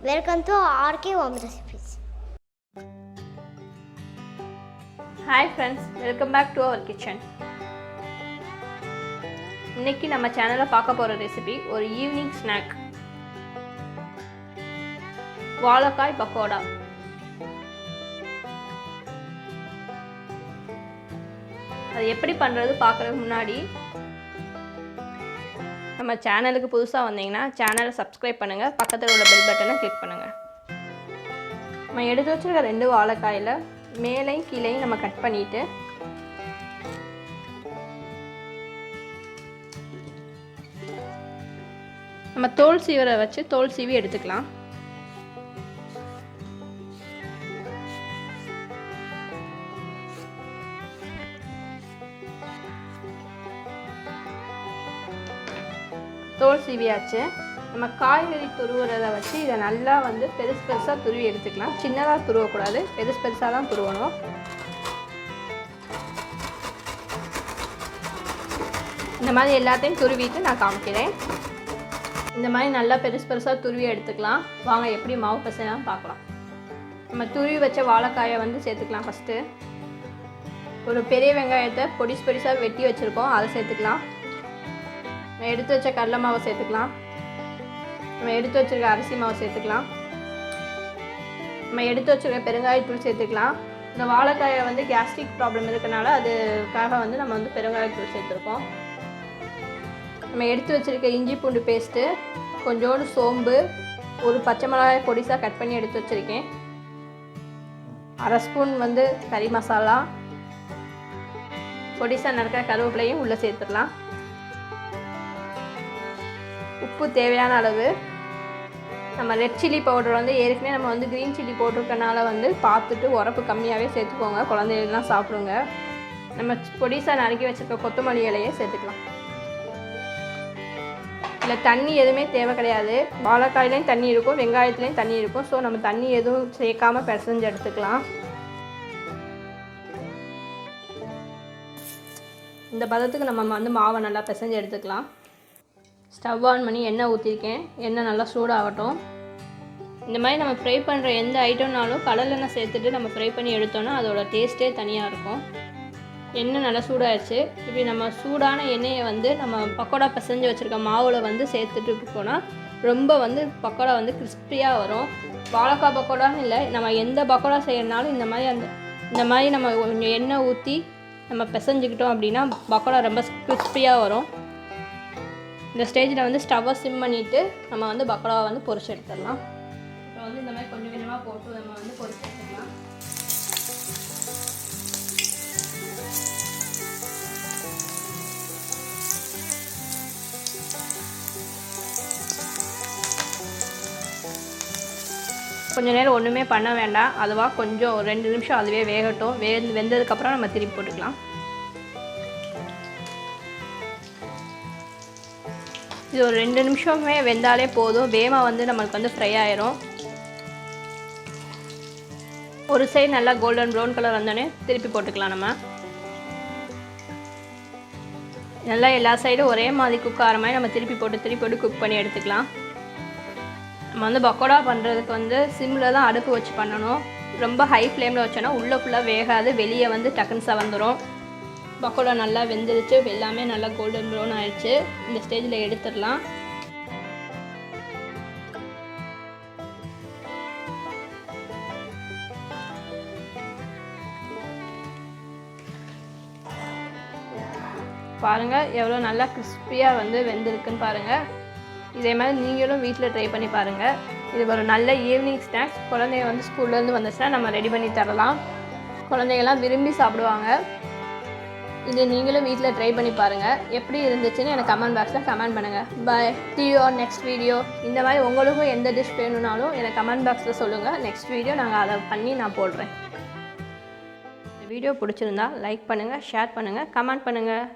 Welcome to RK Home Recipes. Hi friends, welcome back to our kitchen. இன்னைக்கு நம்ம சேனல்ல பார்க்க போற ரெசிபி ஒரு ஈவினிங் ஸ்நாக். வாழைக்காய் பக்கோடா. அது எப்படி பண்றது பார்க்கறதுக்கு முன்னாடி நம்ம சேனலுக்கு புதுசா வந்தீங்கன்னா சேனலை சப்ஸ்கிரைப் பண்ணுங்க, பக்கத்துல உள்ள பெல் பட்டனை கிளிக் பண்ணுங்க. நம்ம எடுத்து வச்சிருக்க 2 வாழைக்காயில மேலையும் கீழையும் நம்ம கட் பண்ணிட்டு நம்ம தோல் சீவரை வச்சு தோல் சீவி எடுத்துக்கலாம். தோல் சீவியாச்சு. நம்ம காய்கறி துருவுறதை வச்சு இதை நல்லா வந்து பெருசாக துருவி எடுத்துக்கலாம். சின்னதாக துருவக்கூடாது, பெருசாக தான் துருவணும். இந்த மாதிரி எல்லாத்தையும் துருவிட்டு நான் காமிக்கிறேன். இந்த மாதிரி நல்லா பெருசாக துருவி எடுத்துக்கலாம். வாங்க எப்படி மாவு பசையெல்லாம் பார்க்கலாம். நம்ம துருவி வச்ச வாழைக்காயை வந்து சேர்த்துக்கலாம். ஃபஸ்ட்டு ஒரு பெரிய வெங்காயத்தை பொடிசாக வெட்டி வச்சுருக்கோம், அதை சேர்த்துக்கலாம். நம்ம எடுத்து வச்ச கடலை மாவை சேர்த்துக்கலாம். நம்ம எடுத்து வச்சுருக்க அரிசி மாவு சேர்த்துக்கலாம். நம்ம எடுத்து வச்சுருக்க பெருங்காயத்தூள் சேர்த்துக்கலாம். இந்த வாழைக்காயை வந்து கேஸ்ட்ரிக் ப்ராப்ளம் இருக்கனால அதுக்காக வந்து நம்ம வந்து பெருங்காயத்தூள் சேர்த்துருக்கோம். நம்ம எடுத்து வச்சுருக்க இஞ்சி பூண்டு பேஸ்ட்டு, கொஞ்சோண்டு சோம்பு, ஒரு பச்சை மிளகாய் பொடிசாக கட் பண்ணி எடுத்து வச்சுருக்கேன், 1/2 ஸ்பூன் வந்து கறி மசாலா, பொடிசாக நறுக்கிற கருவேப்பிலையும் உள்ளே சேர்த்துடலாம். உப்பு தேவையான அளவு. நம்ம ரெட் சில்லி பவுடர் வந்து ஏற்கனவே நம்ம வந்து க்ரீன் சில்லி போட்டிருக்கனால வந்து பார்த்துட்டு உரப்பு கம்மியாகவே சேர்த்துக்கோங்க, குழந்தைகள்லாம் சாப்பிடுங்க. நம்ம பொடிசாக நறுக்கி வச்சுருக்க கொத்தமல்லி இலையை சேர்த்துக்கலாம். இல்லை தண்ணி எதுவுமே தேவை கிடையாது. வாழைக்காயிலையும் தண்ணி இருக்கும், வெங்காயத்துலேயும் தண்ணி இருக்கும். ஸோ நம்ம தண்ணி எதுவும் சேர்க்காமல் பிசைஞ்சு எடுத்துக்கலாம். இந்த பதத்துக்கு நம்ம வந்து மாவை நல்லா பிசைஞ்சு எடுத்துக்கலாம். ஸ்டவ் ஆன் பண்ணி எண்ணெய் ஊற்றிருக்கேன். எண்ணெய் நல்லா சூடாகட்டும். இந்த மாதிரி நம்ம ஃப்ரை பண்ணுற எந்த ஐட்டம்னாலும் கடலெண்ணெய் சேர்த்துட்டு நம்ம ஃப்ரை பண்ணி எடுத்தோன்னா அதோட டேஸ்ட்டே தனியாக இருக்கும். எண்ணெய் நல்லா சூடாகிடுச்சு. இப்படி நம்ம சூடான எண்ணெயை வந்து நம்ம பக்கோடா பிசைஞ்சு வச்சுருக்க மாவில் வந்து சேர்த்துட்டு போனால் ரொம்ப வந்து பக்கோடா வந்து கிறிஸ்பியாக வரும். வாழைக்காய் பக்கோடான்னு இல்லை, நம்ம எந்த பக்கோடா செய்யறதுனாலும் இந்த மாதிரி நம்ம கொஞ்சம் எண்ணெய் ஊற்றி நம்ம பிசைஞ்சிக்கிட்டோம் அப்படின்னா பக்கோடா ரொம்ப கிறிஸ்பியாக வரும். இந்த ஸ்டேஜில் வந்து ஸ்டவ்வை சிம் பண்ணிவிட்டு நம்ம வந்து பக்கோடாவை வந்து பொரிச்சு எடுத்துடலாம். இப்போ வந்து இந்த மாதிரி கொஞ்சம் கொஞ்சமாக போட்டு நம்ம வந்து பொரிச்சு எடுத்துக்கலாம். கொஞ்சம் நேரம் ஒன்றுமே பண்ண வேண்டாம், அதுவாக கொஞ்சம் ஒரு 2 நிமிஷம் அதுவே வேகட்டும். வெந்ததுக்கப்புறம் நம்ம திருப்பி போட்டுக்கலாம். இது ஒரு 2 நிமிஷமே வெந்தாலே போதும். வேமா வந்து நம்மளுக்கு வந்து ஃப்ரை ஆயிரும். ஒரு சைடு நல்லா கோல்டன் ப்ரௌன் கலர் வந்தோடனே திருப்பி போட்டுக்கலாம். நம்ம நல்லா எல்லா சைடும் ஒரே மாதிரி குக் ஆகிற மாதிரி நம்ம திருப்பி போட்டு குக் பண்ணி எடுத்துக்கலாம். நம்ம வந்து பக்கோடா பண்ணுறதுக்கு வந்து சிம்மில் தான் அடுப்பு வச்சு பண்ணணும். ரொம்ப ஹை ஃப்ளேமில் வச்சோன்னா உள்ளே ஃபுல்லாக வேகாது, வெளியே வந்து டக்குன்னு சவந்துடும். பக்கோடா நல்லா வெந்துருச்சு, எல்லாமே நல்லா கோல்டன் ப்ரௌன் ஆயிடுச்சு. இந்த ஸ்டேஜில் எடுத்துடலாம். பாருங்கள் எவ்வளோ நல்லா கிறிஸ்பியாக வந்து வெந்திருக்குன்னு பாருங்கள். இதே மாதிரி நீங்களும் வீட்டில் ட்ரை பண்ணி பாருங்கள். இது ஒரு நல்ல ஈவினிங் ஸ்நாக்ஸ். குழந்தைங்க வந்து ஸ்கூல்லேருந்து வந்துச்சுன்னா நம்ம ரெடி பண்ணி தரலாம். குழந்தைங்கள்லாம் விரும்பி சாப்பிடுவாங்க. இது நீங்களும் வீட்டில் ட்ரை பண்ணி பாருங்கள். எப்படி இருந்துச்சுன்னு எனக்கு கமெண்ட் பாக்ஸில் கமெண்ட் பண்ணுங்கள். பாய், see you on next video. இந்த மாதிரி உங்களுக்கும் எந்த டிஷ் வேணும்னாலும் எனக்கு கமெண்ட் பாக்ஸில் சொல்லுங்கள். நெக்ஸ்ட் வீடியோ நாங்கள் அதை பண்ணி நான் போடுறேன். இந்த வீடியோ பிடிச்சிருந்தா லைக் பண்ணுங்கள், ஷேர் பண்ணுங்கள், கமெண்ட் பண்ணுங்கள்.